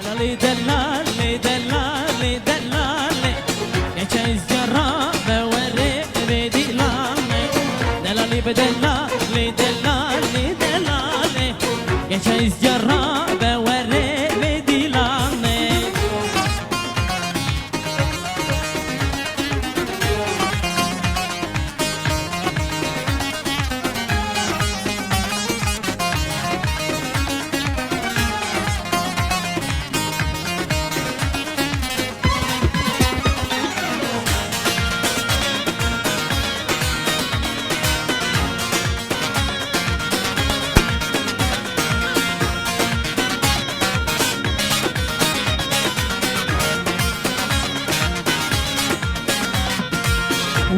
دلالی دلالی دلالی دلالی geçeyiz yara ve vere ve dilane delali be delali delali delali geçeyiz yara ve vere ve dilane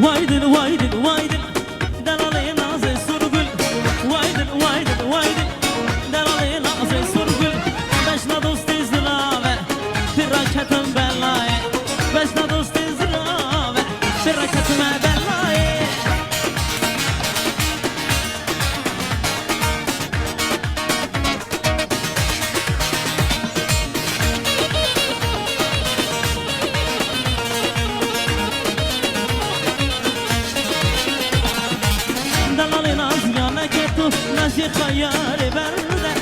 Vaydın vaydın vaydın delali nazı surgul vaydın vaydın vaydın delali nazı surgul beşna dost izlave firakatım bellaye beşna dost izlave firakatım bellaye نسی خیار برده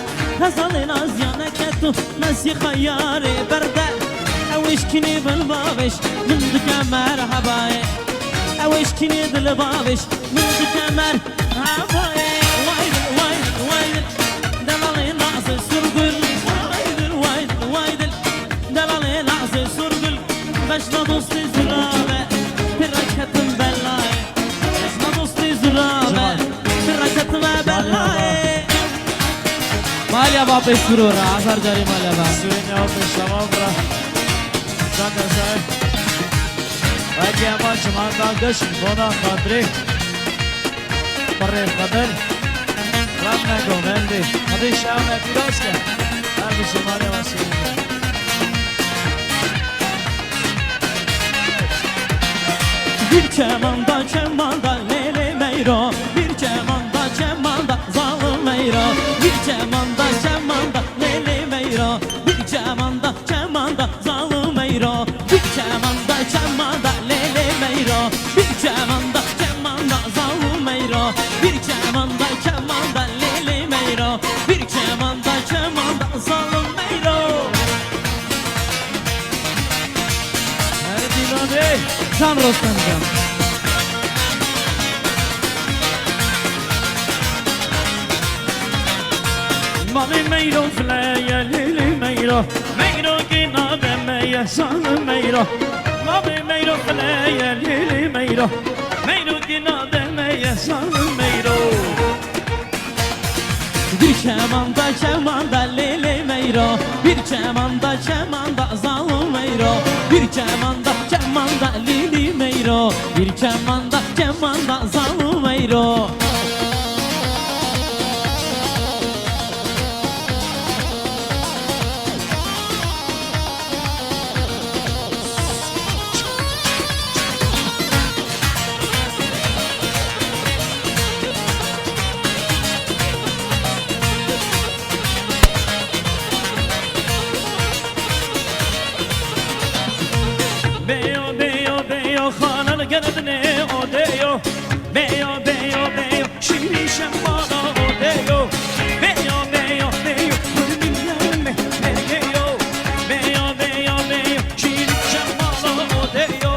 حسال نازیانه که تو نسی خیار برده اوش کنی بل بابش من دکه مرحبای اوش کنی دل بابش من دکه مرحبای وایدن وایدن وایدن دلالی نازı surgul وایدن وایدن وایدن دلالی نازı surgul beşna dost izrabe pirakatım bellay beşna dost izrabe pirakatım bellay مالیا واپس کرو را آخر جاری مالیا با سوینه واپس شما برا جان دسته وکی اما چمان داگش بونا قدری برای قدر رب نگو مندی خودی شام نپیراز که هر بسی مالیا با سوینه bir çemanda çemanda lele meyro bir çemanda çemanda zalim meyro bir çemanda çemanda lele meyro bir çemanda çemanda zalim meyro bir çemanda çemanda lele meyro bir çemanda çemanda zalim meyro bir çemanda çemanda lele meyro bir çemanda çemanda zalim meyro her dilane Can Rostam'dan Mami meyro flaya lili meyro Meyro gina be meya sana meyro Mami meyro flaya lili meyro Meyro gina be meya sana meyro Bir çemanda çemanda lele meyro bir çemanda çemanda zalim meyro bir çemanda çemanda lili meyro bir çemanda çemanda zalim meyro Beyo beyo beyo xanal gerdine odeyo Beyo beyo beyo şirin şemmana odeyo Beyo beyo beyo kulminlerime mergeyo Beyo beyo beyo şirin şemmana odeyo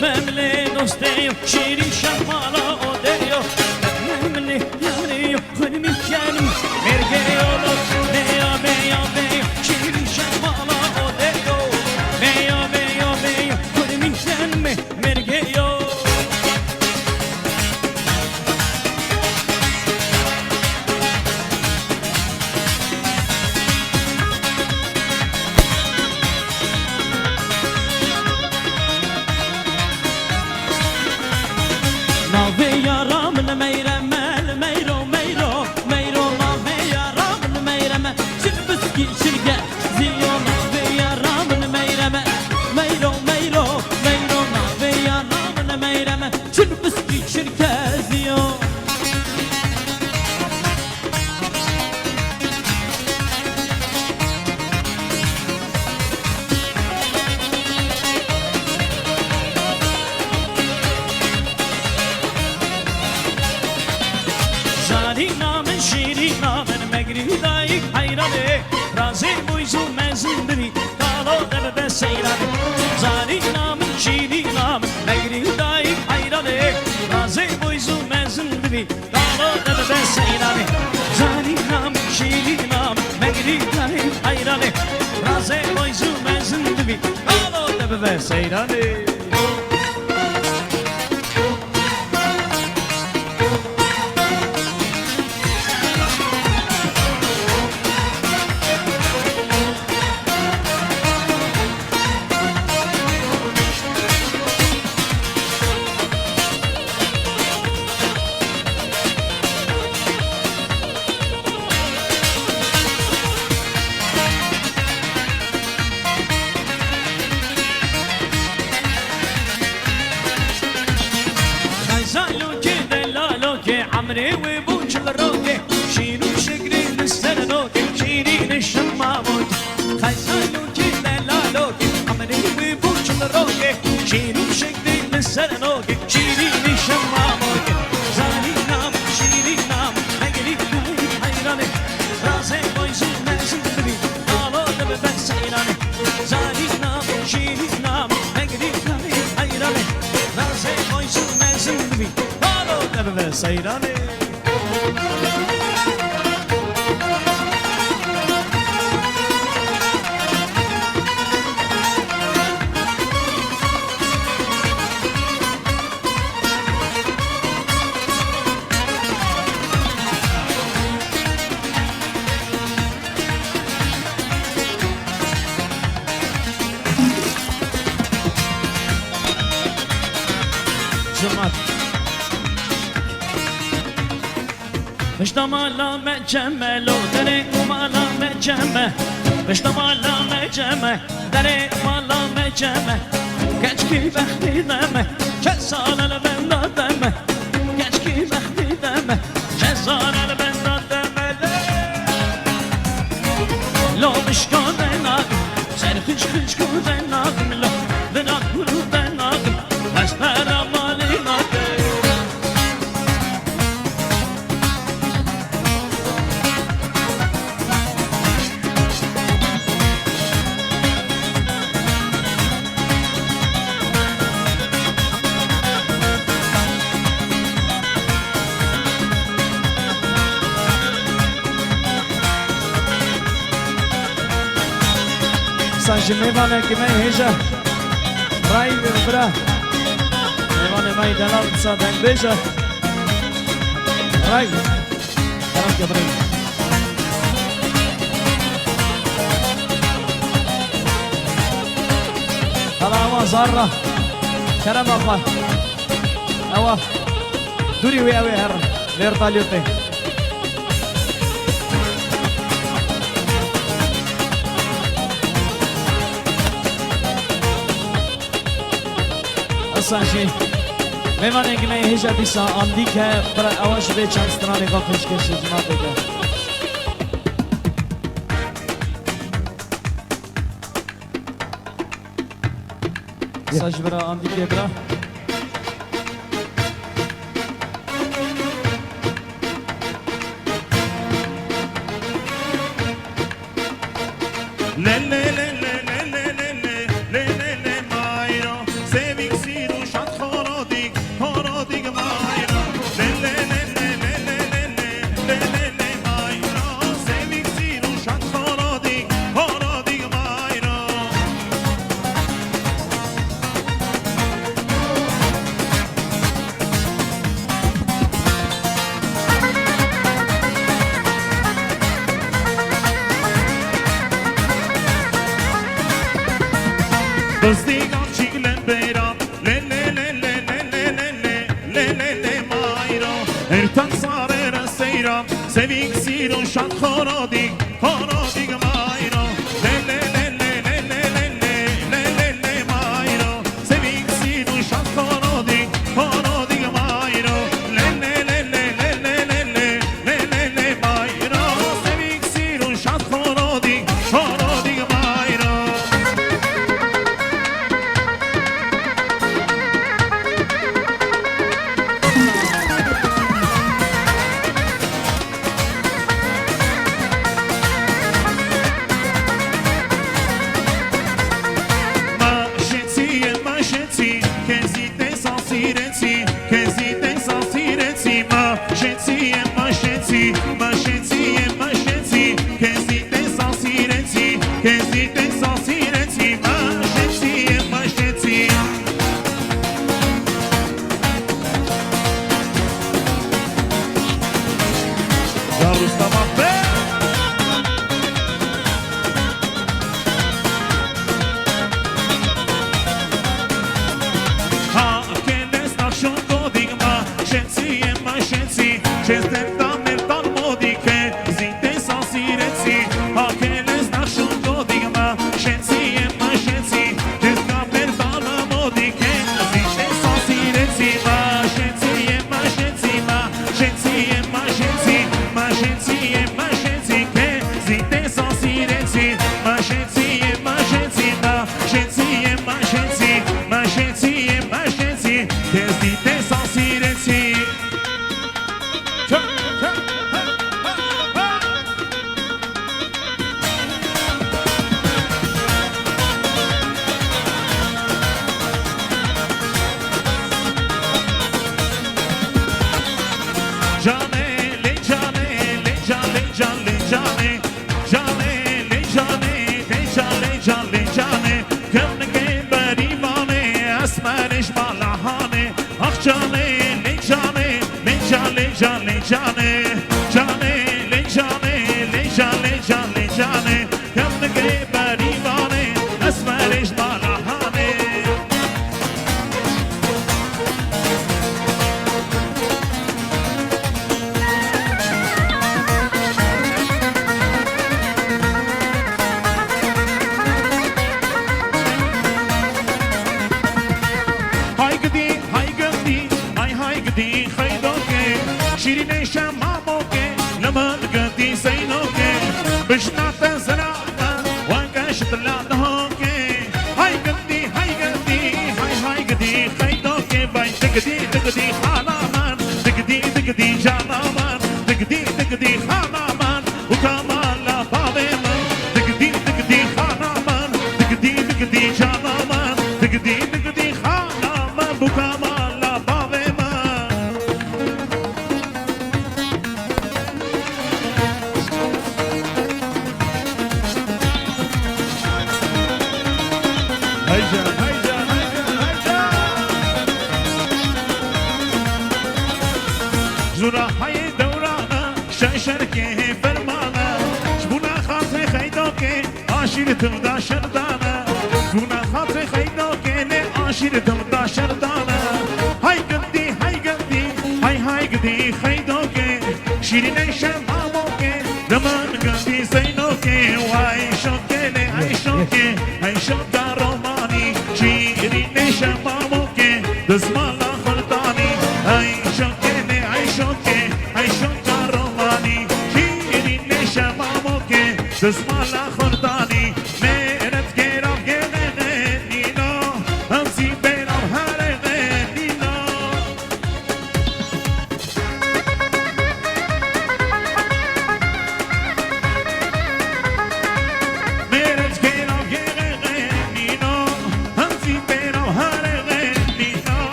Memle dosteyo şirin şemmana odeyo Memle yanıyor kulmin kenim mergeyo Beyo beyo beyo şirin şemmana odeyo Beyo beyo beyo kulmin kenim mergeyo حیرانه رازی بویزو مزن ببی دالو دب به سیرانه زانی نام شیری نام مگری دایک حیرانه رازی بویزو مزن ببی دالو دب به سیرانه زانی نام شیری نام مگری دایک حیرانه رازی بویزو مزن ببی دالو دب به سیرانه عمري وبوج الروكي شيلو شقري للسرنوكي شيرين الشماموكي خيسانوكي دلالوكي عمري وبوج الروكي شيلو شقري للسرنوكي شيرين الشماموكي زاني نام شيرين نام مقري حيراني راسي بويزو نازل ببي قالو دب بس حيراني زاني نام شيرين نام مقري حيراني راسي بويزو نازل ببي دب بس حيراني مشتمالا مجملو دري مالا مجمع مشتمالا مجمع دري مالا مجمع كشكي بختي دمه كسال البند دمه كشكي بختي دمه كسال البند دمه لو مشكو دناغم سرخش خشكو دناغم لو دناغم دناغم أسفر مالي ناغم سانجي ميمانه كما هيجا راي برا ميمانه ماي دلال صادن بيجا راي كلام جبرين هلا زارة كلام الله اوا دوري ويا هر غير طاليوتي سانجی میمانه که من هیچ دیسا آمدی که برای آواش به چند سترانی قافش کشی جمع بگه سانجی برای آمدی که برای Dostigam çiğlen beyram le le le le le le le le le le le mayro Ertan sarera seyram sevik sirun şat khoradig khoradig mayro le le le le le le le le le le le mayro sevik sirun şat khoradig khoradig mayro le le le le le le le le le le le mayro sevik sirun şat khoradig khoradig mayro كزي تساسيرتي ماشتي ماشتي داروس تمام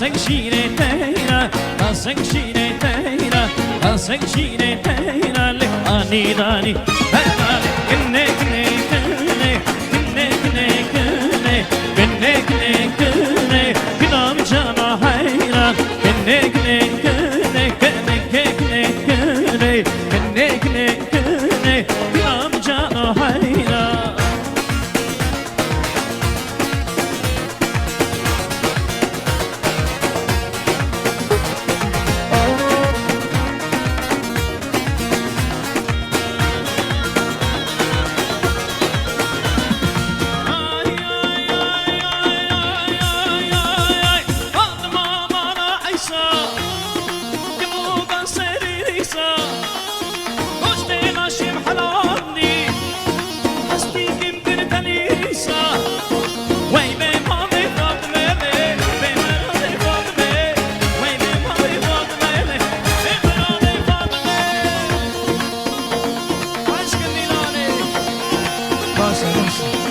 Asık şire teyra, asık şire teyra, asık şire teyra, ani dani, ani, kne kne. باشا باشا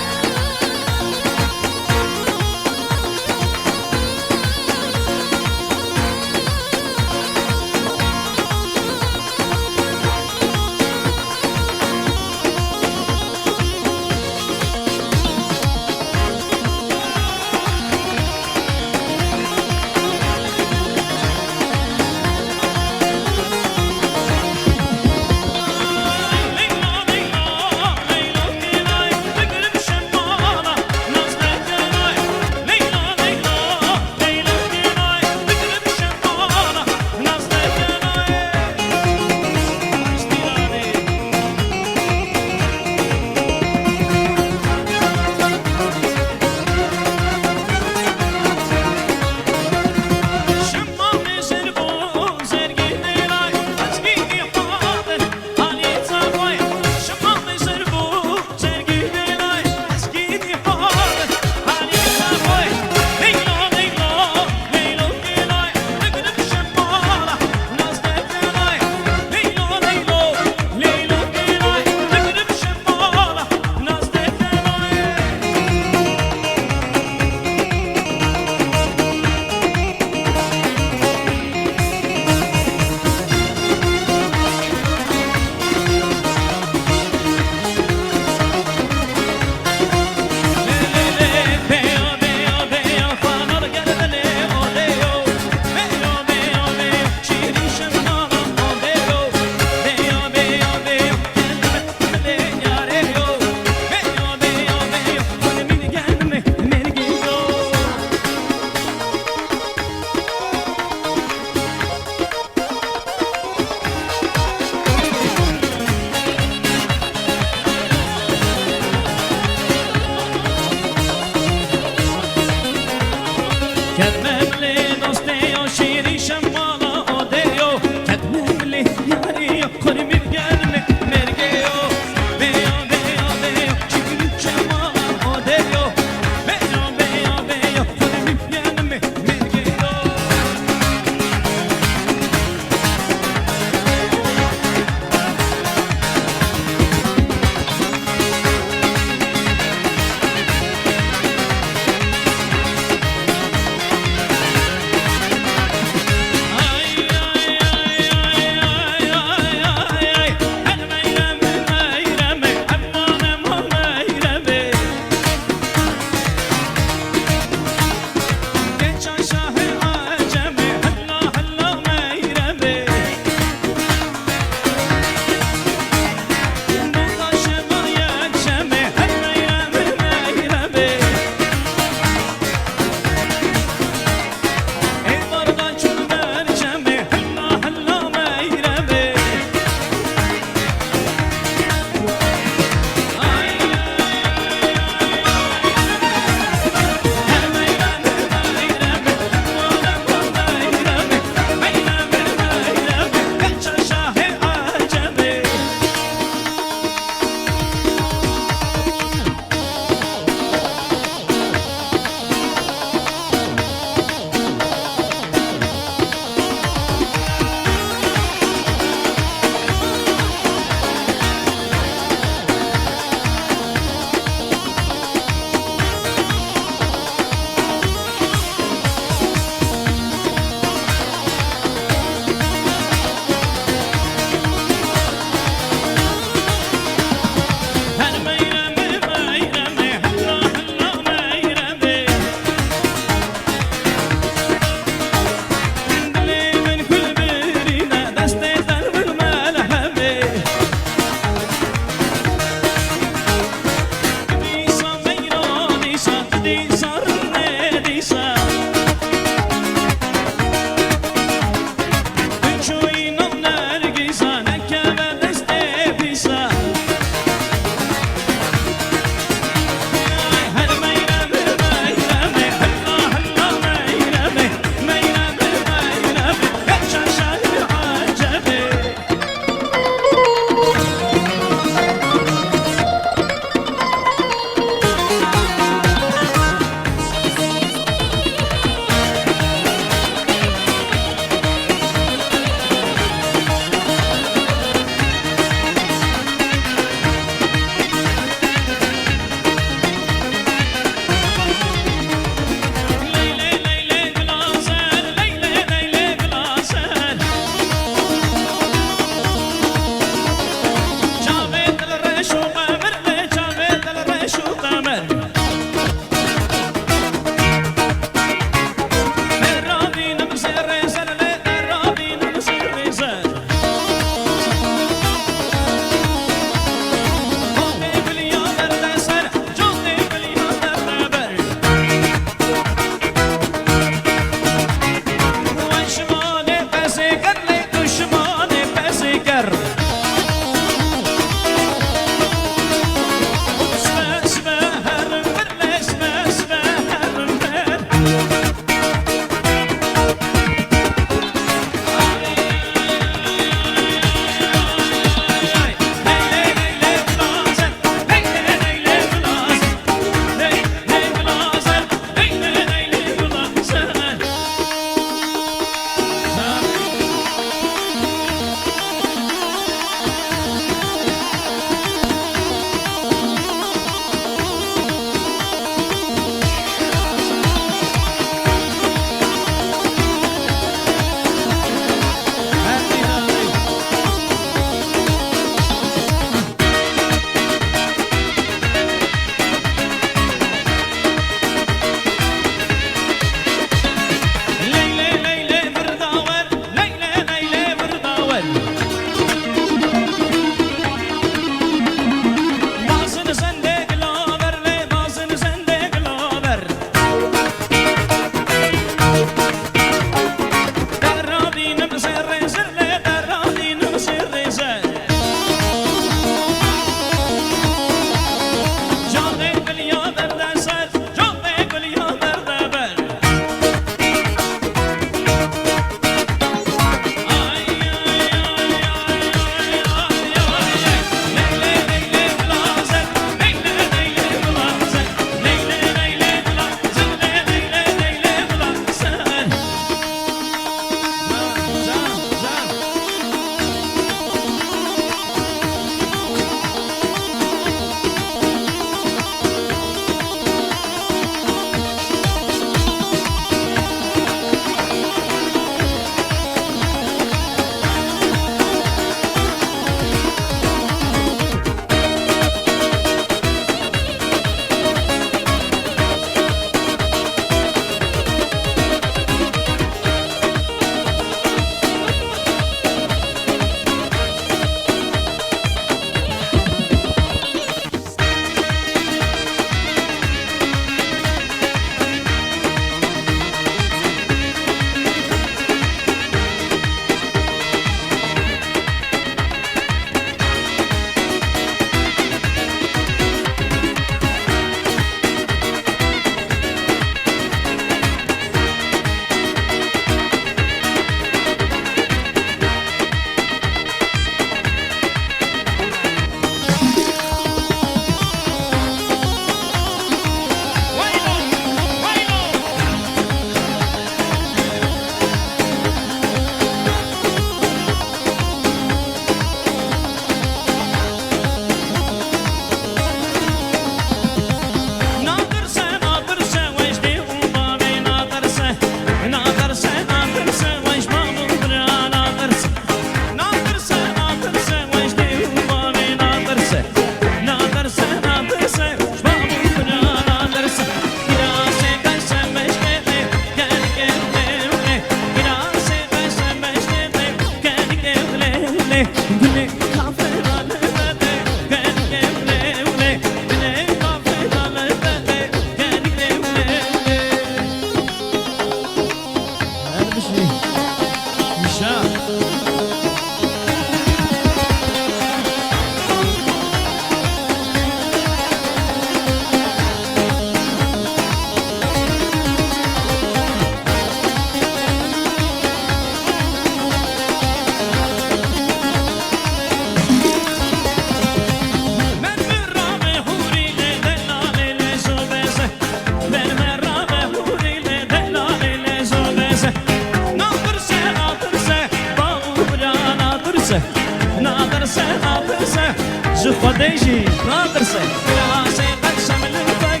جو خديجي نادرسه راسي قسم الفقه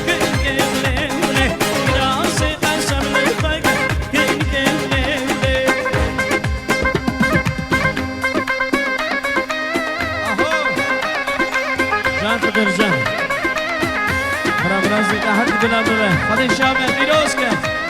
كل ليلة راسي قسم الفقه كل ليلة جان تقدر جان برام رازي تحت بلا بلا خلي شامل بيروسكه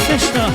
سشتا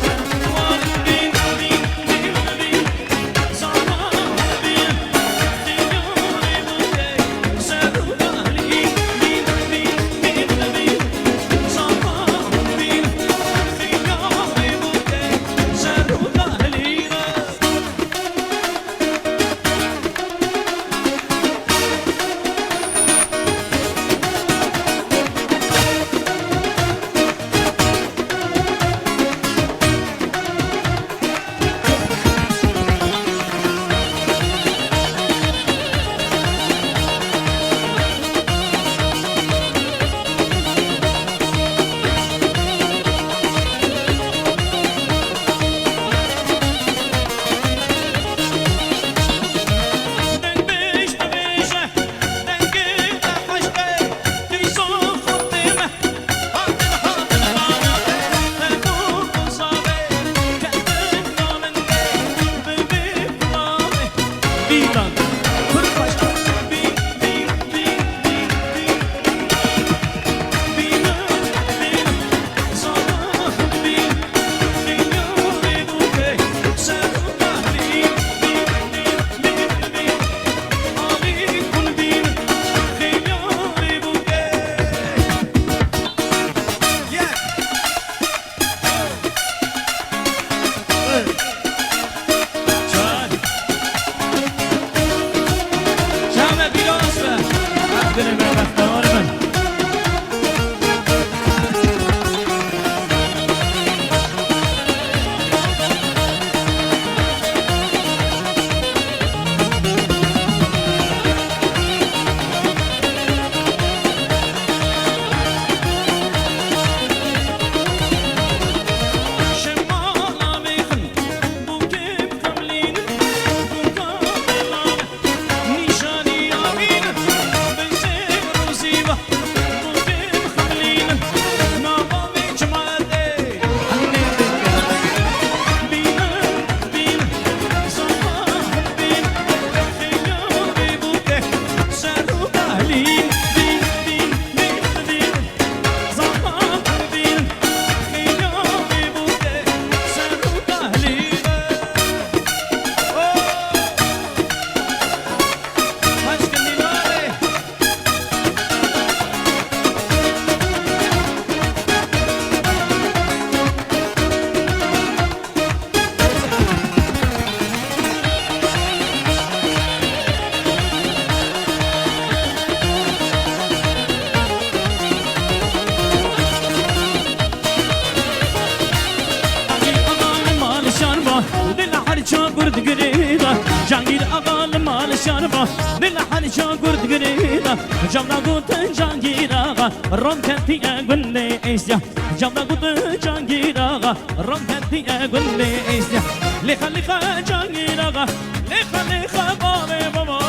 جامنا قوت جانجير آغا رم كنتي أقول لي إيسيا جامنا قوت جانجير آغا رم كنتي أقول لي إيسيا لخا لخا جانجير آغا لخا لخا بابي بابا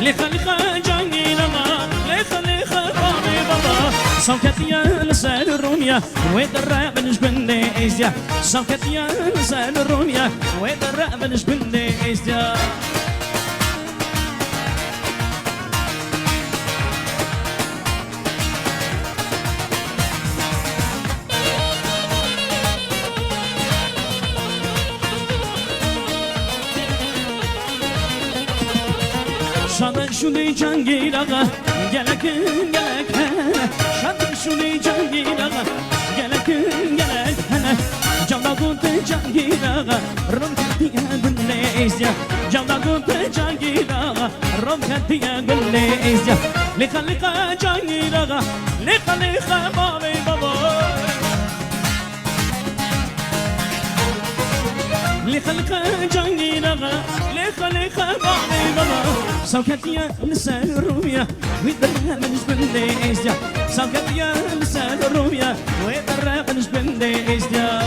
لخا لخا جانجير آغا لخا لخا بابي بابا صوكتيا لسان الروميا ويدرع بنجبن لي إيسيا صوكتيا لسان الروميا ويدرع بنجبن لي إيسيا شادن شوني جانگیر آقا گلک گلک شادن شوني جانگیر آقا گلک گلک جامدا گوت جانگیر آقا رم کتیا گلیزیا جامدا گوت جانگیر آقا رم کتیا گلیزیا لخا لخا جانگیر آقا لخا لخا بابی بابا لخا لخا جانگیر آقا لخا لخا بابی بابا سوكتيا لسان الروميا ويدرها بنجبن ليزيا سوكتيا لسان الروميا ويدرها بنجبن ليزيا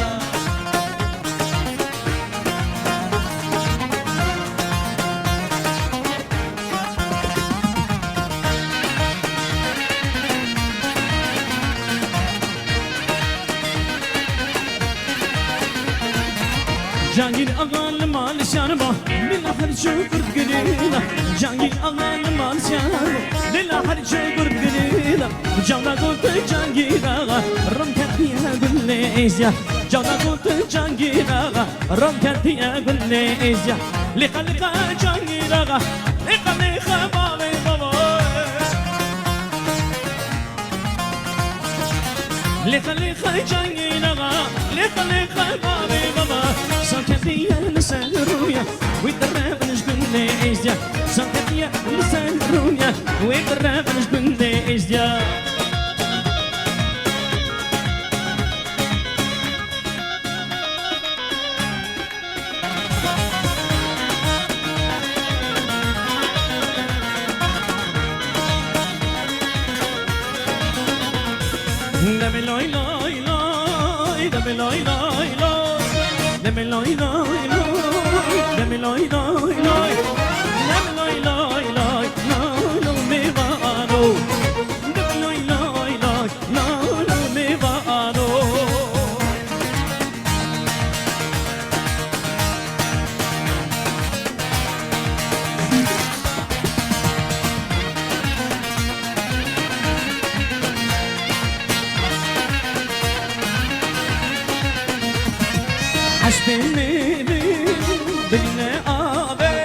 جانگیر آغال مال شاربا للآخر شکر قليلا جانگیر آغال مال شاربا للآخر شکر قليلا جانا قلت جانجيرا رم كتيا قل لي إيزيا جانا قلت جانجيرا رم كتيا قل لي إيزيا لقا لقا جانجيرا لقا لقا بابي بابا لقا لقا جانجيرا لقا لقا بابي بابا سكتيا لسان رويا ويتراب نشقل لي إيزيا سكتيا لسان رويا ويتراب نشقل لي إيزيا Dame loy loy loy, dame loy loy loy, dame loy loy loy, dame loy loy loy, dame loy loy loy, no no me va no, dame loy loy loy, no no me va no. حسبي ميلي بدنا آبي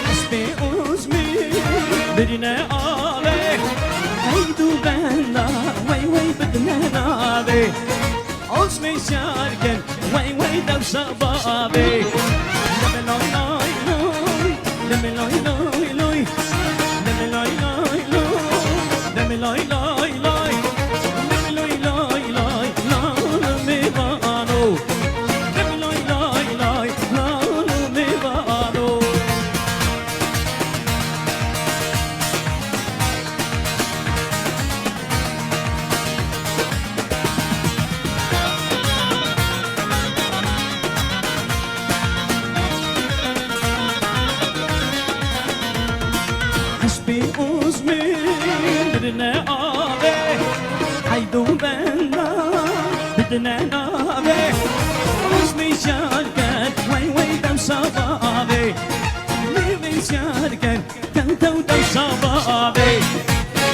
حسبي أزمي بدنا آبي هيدو بنا وي وي بدنا نابي أزمي شاركن وي وي دو شبابي لمي لوي لوي لوي لمي لوي لوي لوي لمي لوي لوي لوي لمي لوي لوي لوي لمي لوي لوي لوي لا لمي بانو حسبي أزمي بدنا آبي حيدو بنا بدنا نابي أزمي شاركت وي وي دم شبابي ليبي شاركت تنتو دم شبابي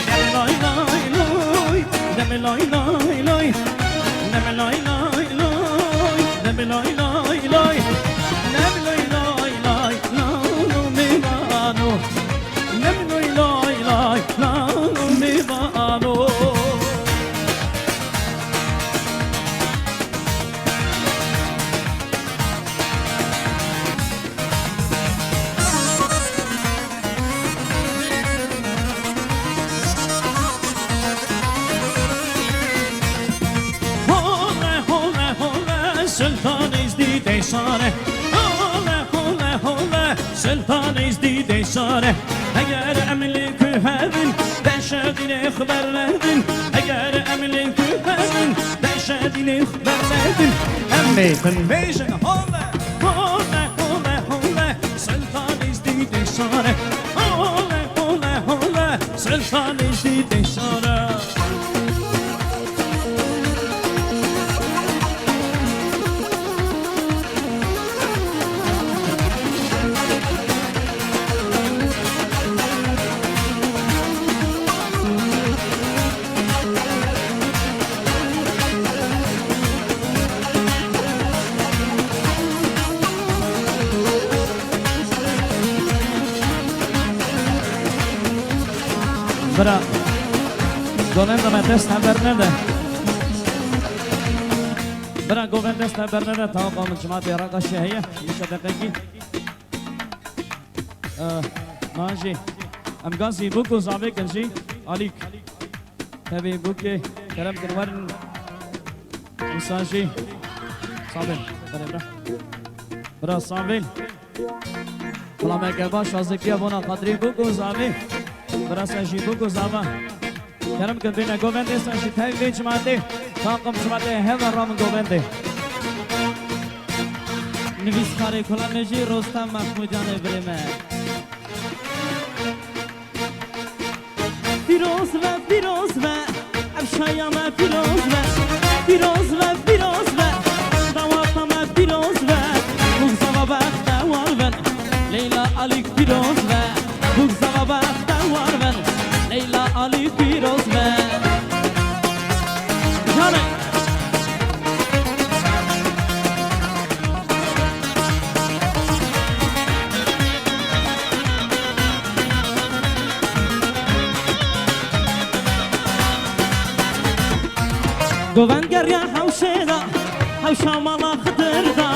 دم لوي لوي لوي دم لوي لوي لوي دم لوي لوي لوي دم لوي لوي لوي دم لوي لوي لوي لا نو مي بانو دم لوي لوي لوي لا نو مي بانو Sultan izdi deşare Hole hole hole Sultan izdi deşare Eğer emlikü hevin Deşedini xberledin Eğer emlikü hevin Deşedini xberledin Emmetin beyşin hole Hole hole hole Sultan izdi deşare Hole hole hole Sultan izdi deşare برا گونم دم دست برنده برا گوون دست برنده تا قام جماعت عراق شهیه میشه دقیقی ماجی ام گازی بوکو زاوی کنجی علیک تبی بوکی کرم کنورن مساجی صابن برا برا صابن کلامه که باش وزکیه بونا قدری بوکو زاوی برا ساشی بوکو زاوا کرم کن بین گوونده ساشی تایی جماعته تاقم جماعته هوا رام گوونده نویسکاری کلانجی رستم محمودیان برمه فیروز و افشایام فیروز و دواتم فیروز و بغزا و بخت وارون لیلا علیک فیروز و بغزا و بخت وارون لیلا علی فیروز و گوان گریا حوشیدا حوشا مالا خدردا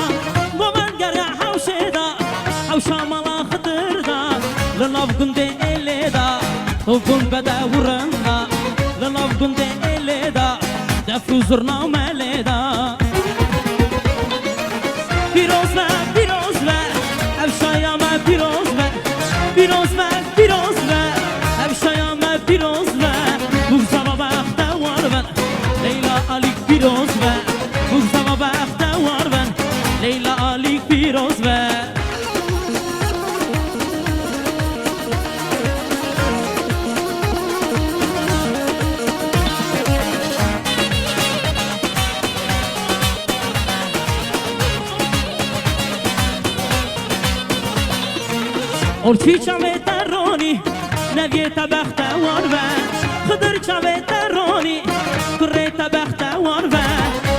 گوان گریا حوشیدا حوشا مالا خدردا لناف گنده ایلیدا تو گن بدا ورندا لناف گنده ایلیدا دفو زرنا ملیدا پیروز و افشایا ما پیروز و افشایا ما پیروز و بغزا و اختوار و لیلا علیک پیروز و بغزا و اختوار و لیلا علیک پیروز و ارچی چاوه ترانی نویه تبخت وار و خدر چاوه ترانی کره تبخت وار و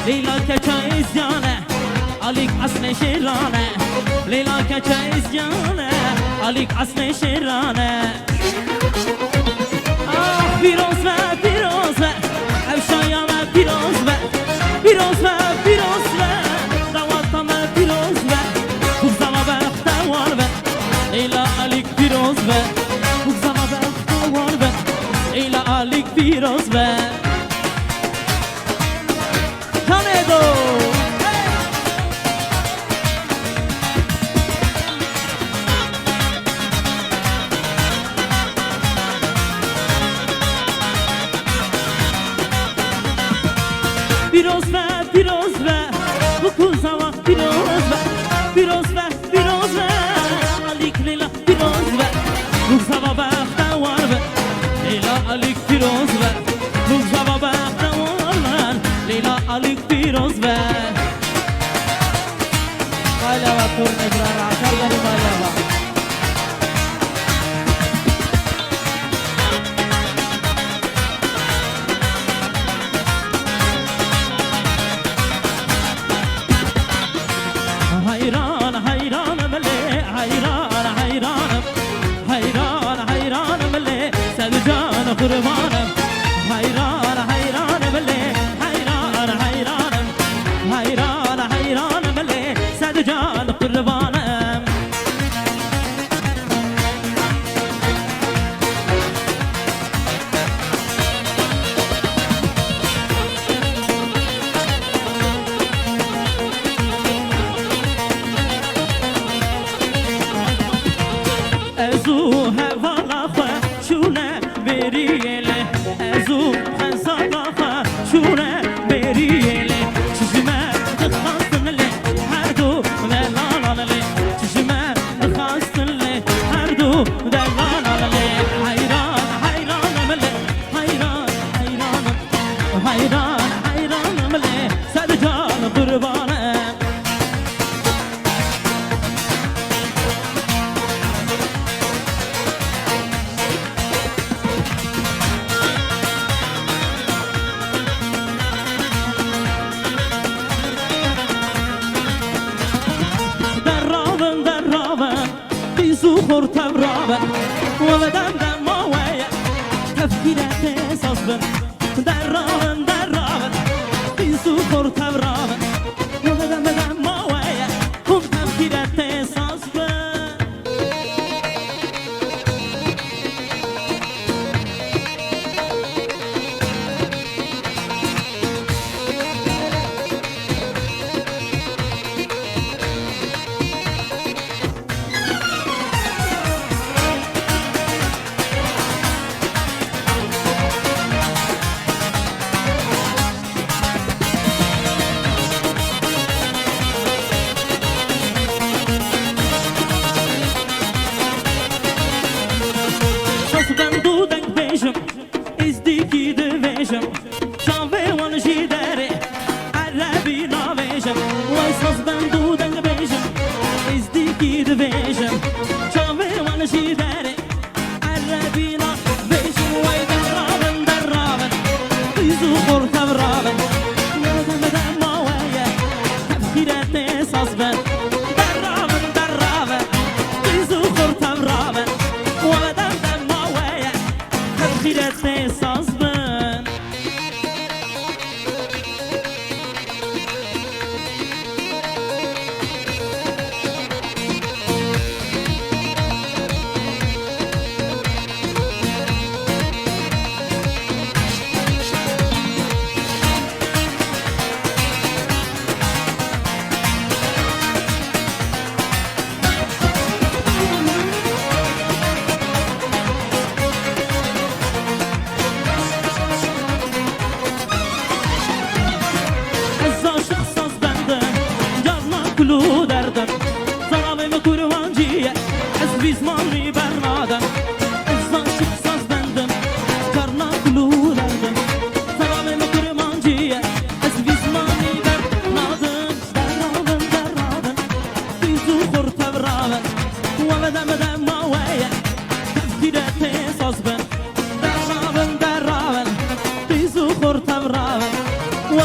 لیلا کچا ازیانه علیک اصل شیرانه لیلا کچا ازیانه علیک اصل شیرانه پیروز و افشایا و پیروز و دواتم پیروز و بغزا و بخت وار و لیلا علیک پیروز و بغزا و بخت وار و لیلا علیک پیروز و کانیدو پیروز و بغزا و پیروز و علیک لیلا پیروز و بغزا و بخت وار و لیلا علیک پیروز و بغزا و بخت وار و لیلا علیک پیروز و مالا و تور نجران عشر داری مالا و حیران ملی حیران ملی سد جان قربانم حیران ملی حیران ملی سد جان قربانم ازو هوالا خواه شونه بریله ازو خزالا خواه شونه بریله چشمه دخواستن لی هر دو دلالان لی چشمه دخواستن لی هر دو دلالان لی حیران ملی حیران ملی سد جان قربانم خور تبرابه و بدم دم ماویه تفکیرت احساس بن درابه بیزو خور تبرابه و بدم ماویه کن تفکیرت احساس بن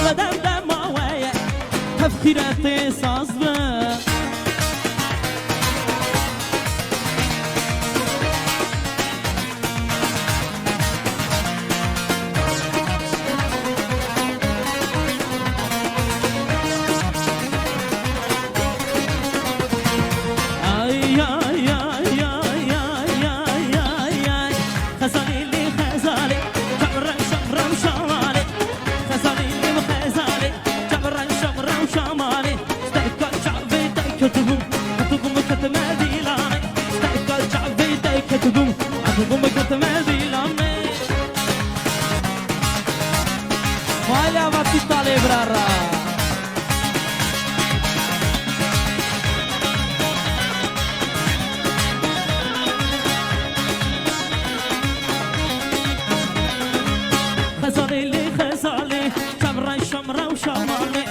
بدم دم ويا تفكيرتي صاصبه Olha, vai ficar lembrará. خزالي خزالي شمرة شمرة وشمالي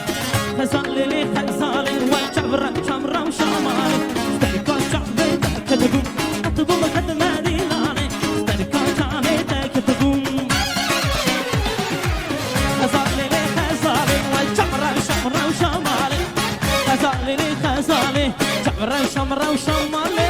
خزالي خزالي والشمرة شمرة وشمالي استركوا شعبي تكتبون أتبون مقدمة ديلاني استركوا شعبي تكتبون خزالي خزالي والشمرة شمرة وشمالي خزالي خزالي شمرة شمرة وشمالي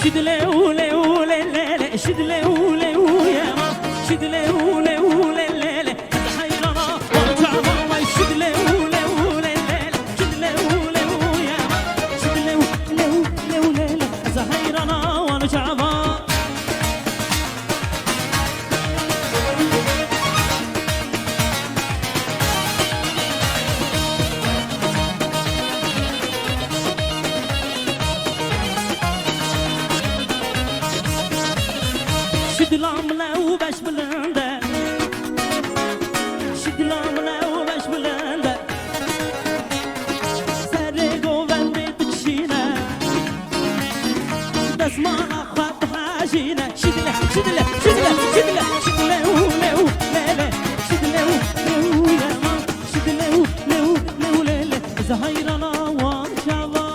شدلي ولي ولي ليلي شدلي ولي ويا ما شدلي ولي ولي ليلي حيرنا وجعنا ما شدلي ولي ولي ليلي شدلي ولي ويا ما شدلي ولي ولي ليلي حيرنا ونجعنا شدلامنا وباش بلندا شدلامنا وباش بلندا سرقو بندي تكشينا دسمانا خط حاجينا شدله شدله شدله شدله شدله ولو ليلة شدله ولو يا ما شدله ولو ليلة زهيرنا وان شاء الله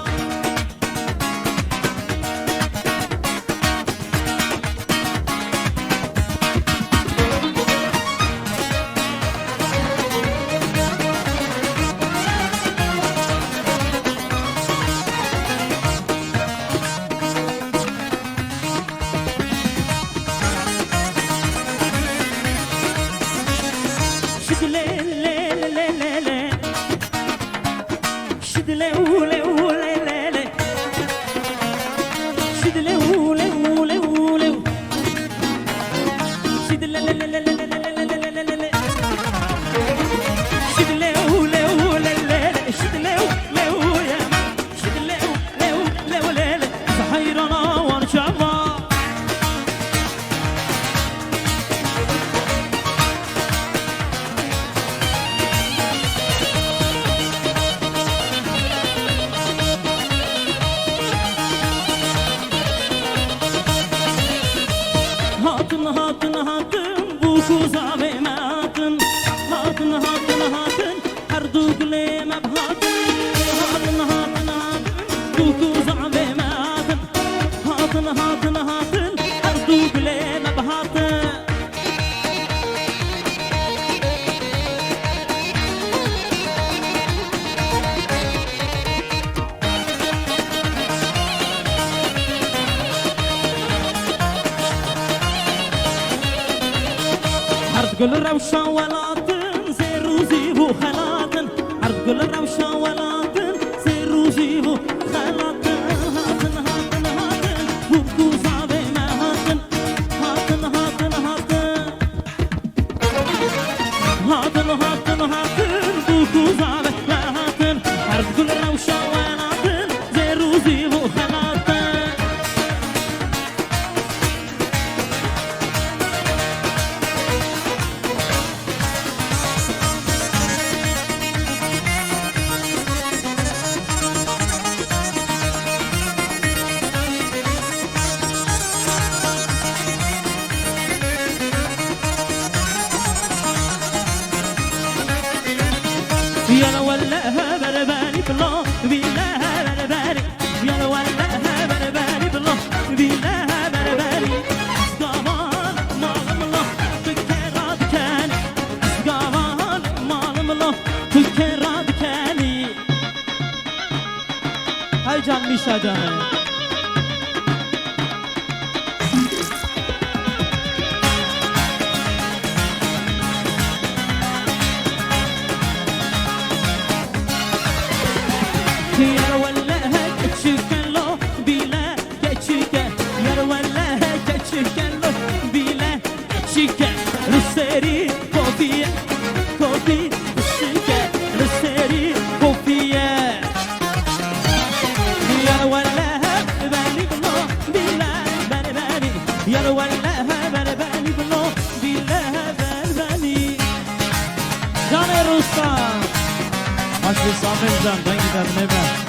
كل روشة ولا تنسي روزيبو خلاتن عرض كل روشة ولا تنسي روزيبو خلاتن هاتن هاتن هاتن بوكو صعبي ما هاتن هاتن هاتن هاتن هاتن هاتن هاتن بوكو صعبي ما هاتن عرض كل روشة ولا تنسي روزيبو خلاتن يلا ولا برباني بالله بالله برباني يلا ولا برباني بالله بالله برباني اسقامان مالم الله تكراد كان اسقامان مالم الله تكراد كاني هاي جان ميشا جاني يا ولا كتشكن له بلا كتشكن يا ولا كتشكن له بلا كتشكن رسري كوفية كوفي الشكن رسري كوفية يا ولا بالي بالله بلا بالي يا ولا بالي بالله بلا بالي جان روسا Aslı Samircan ben giderim eve.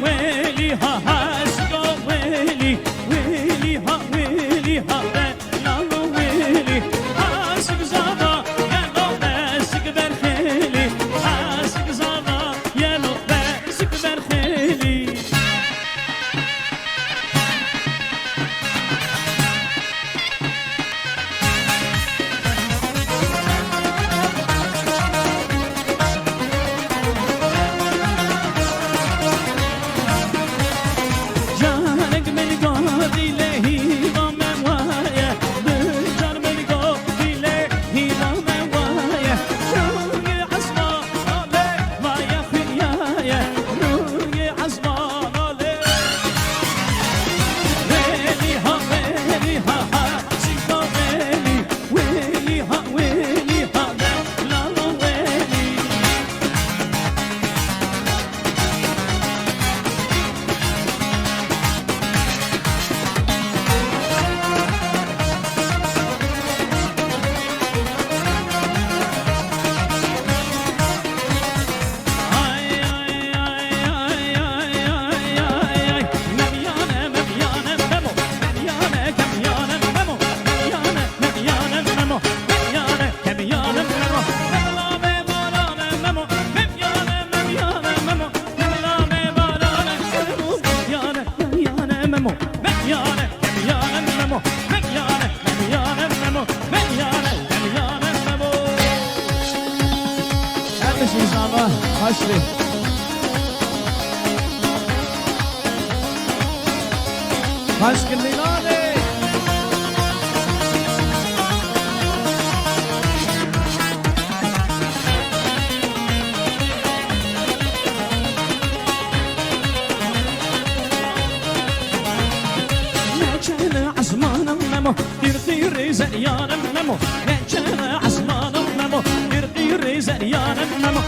Veli ha hasko veli veli ha lalo veli aşık zada yelo aşık berheli aşık zada yelo aşık berheli Haşri Haşkın Milane Neçene asmanım memo Dirdi zeryanım memo Neçene asmanım memo Dirdi zeryanım memo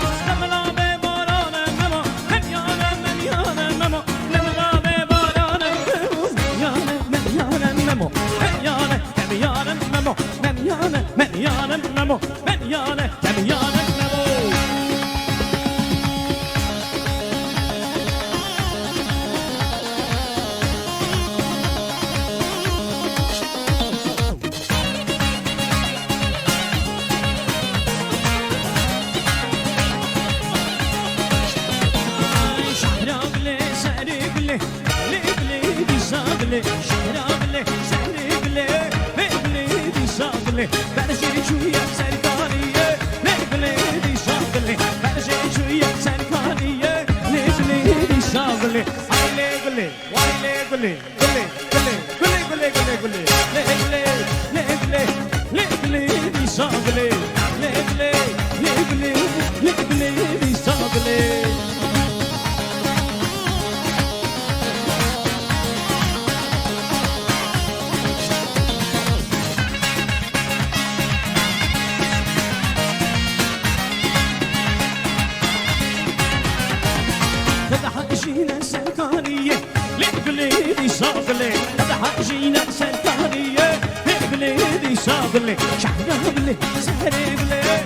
بلادي شاغلي شحناغلي سهري بلاد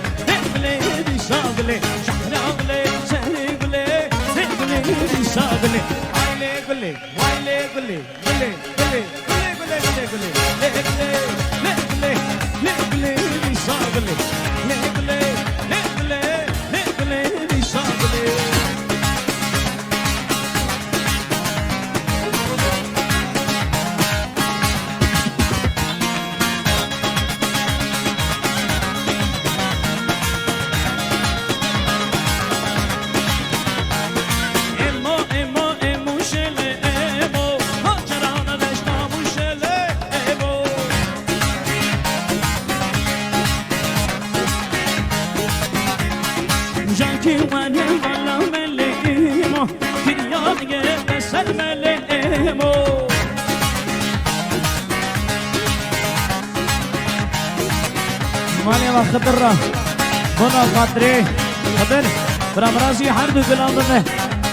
بلادي شاغلي شحناغلي سهري بلاد بلادي شاغلي ويلي بلي ويلي بلي بلي بلي بلي بلي بلي بلي بلادي شاغلي بلادي شاغلي مالي خضرة هنا خاطري خضر برامرازي حرب بلادنا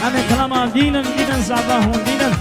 أنا كلام دينا دينا زعباهم دينا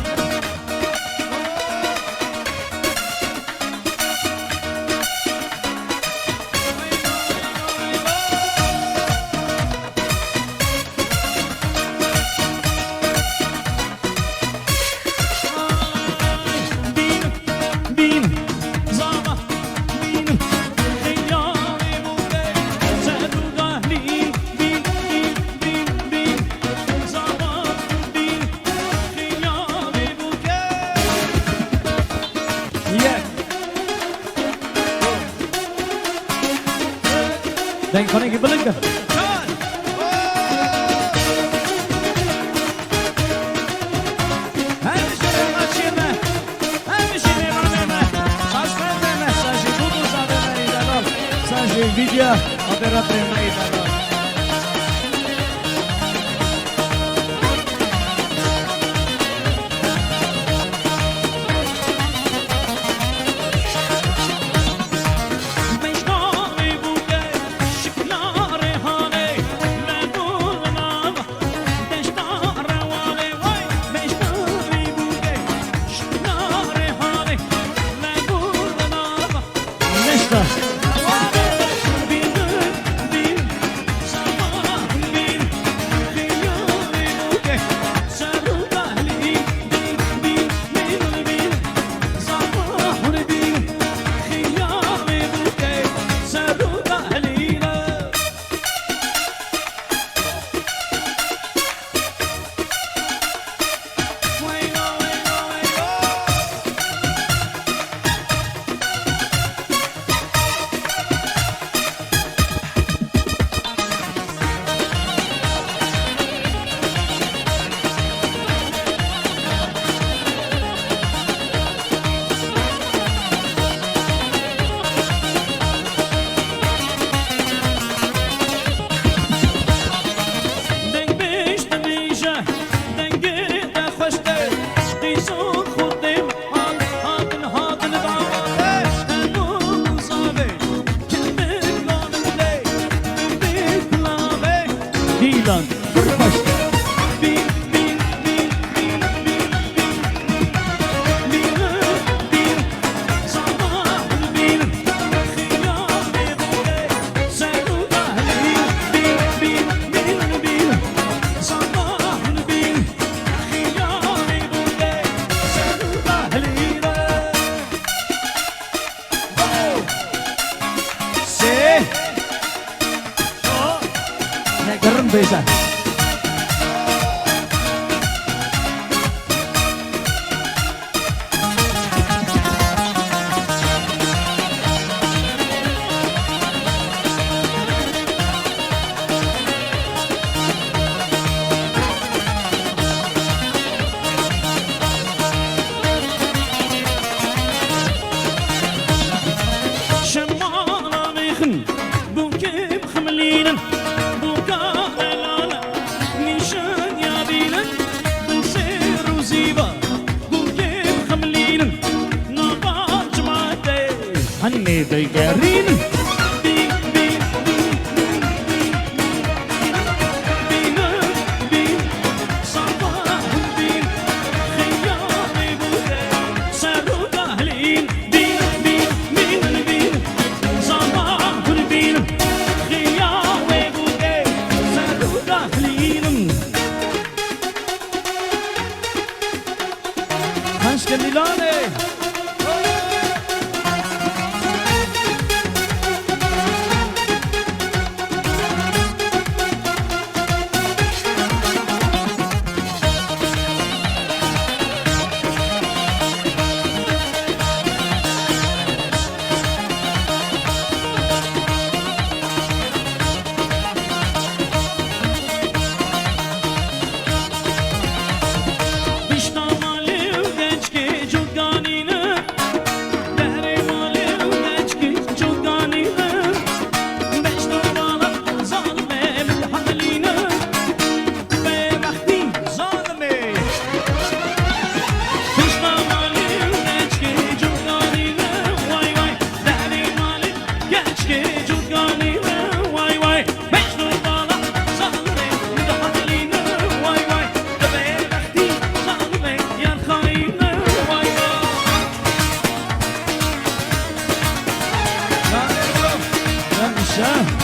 Denk van ik belinken. Video operator mai Beza. شمعنا ميخن بوكيب خملينا Honey, they get in. باشه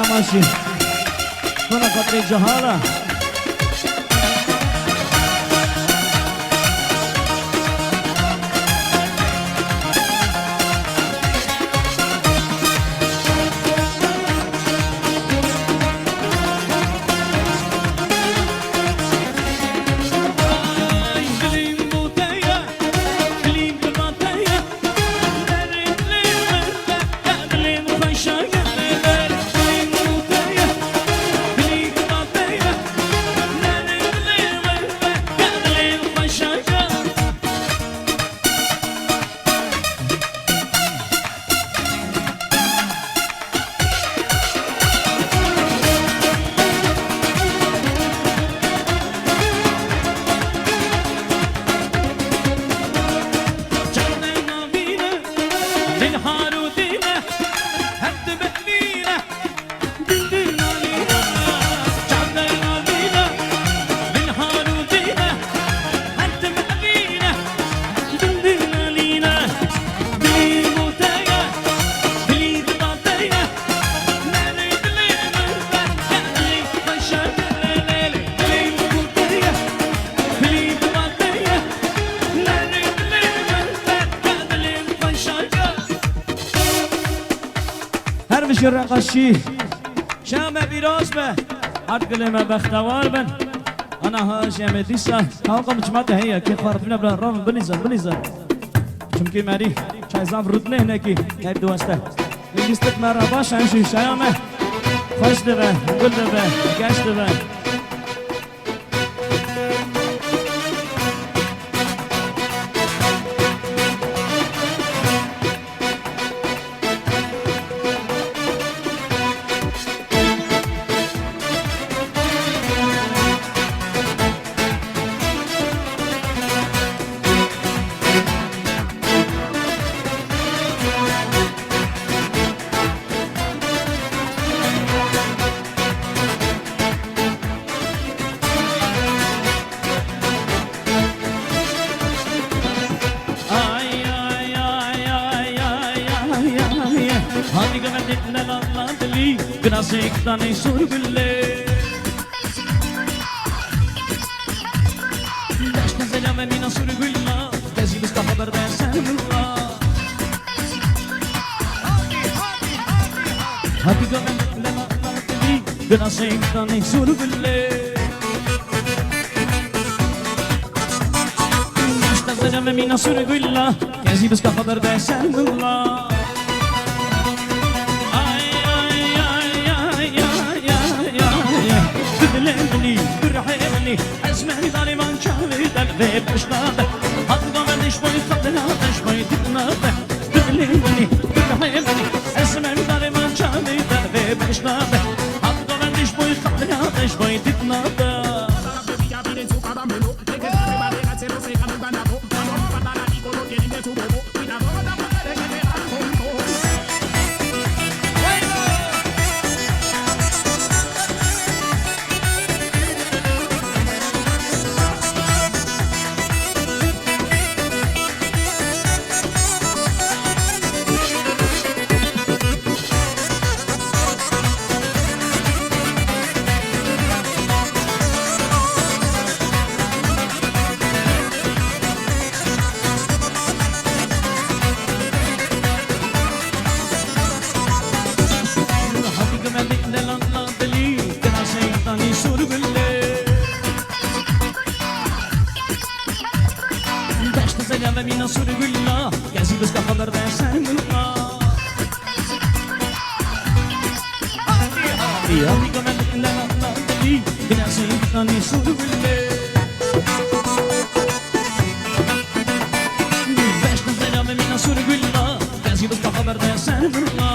ماشي هنا قطري جهالة الرقاشي شام بیراش به هر کلمه بختوار بن انا ها شام دیسا حالا مجموعه هيا که خارج من بلا رام بنیزن چون که مری چایزام رود نه نکی هر دوسته لیستت مرا باش همشی شامه خوش ده گل ده گشت ده Hadi gömerdik ne lan deli Grazik'tan ey sur gülle Beş nezele ve mina sur gülla Gezi biz kafa berde sen mülla Hadi gömerdik ne lan deli Grazik'tan ey sur gülle Beş nezele ve mina sur gülla Gezi biz kafa berde sen mülla لي برحيلي اسمعني ظالما شاوي دلبي بشناده هاتقا مالي شوي خطنا شوي تتناده تدليني برحيلي اسمعني ظالما شاوي دلبي بشناده هاتقا مالي شوي خطنا شوي تتناده Mina sur gülla Gezi biz kafalar da sen mülla Hadi gömerdik ne lan deli Grazik'tan ey sur gülle Beş nezele ve mina sur gülla Gezi biz kafalar da sen mülla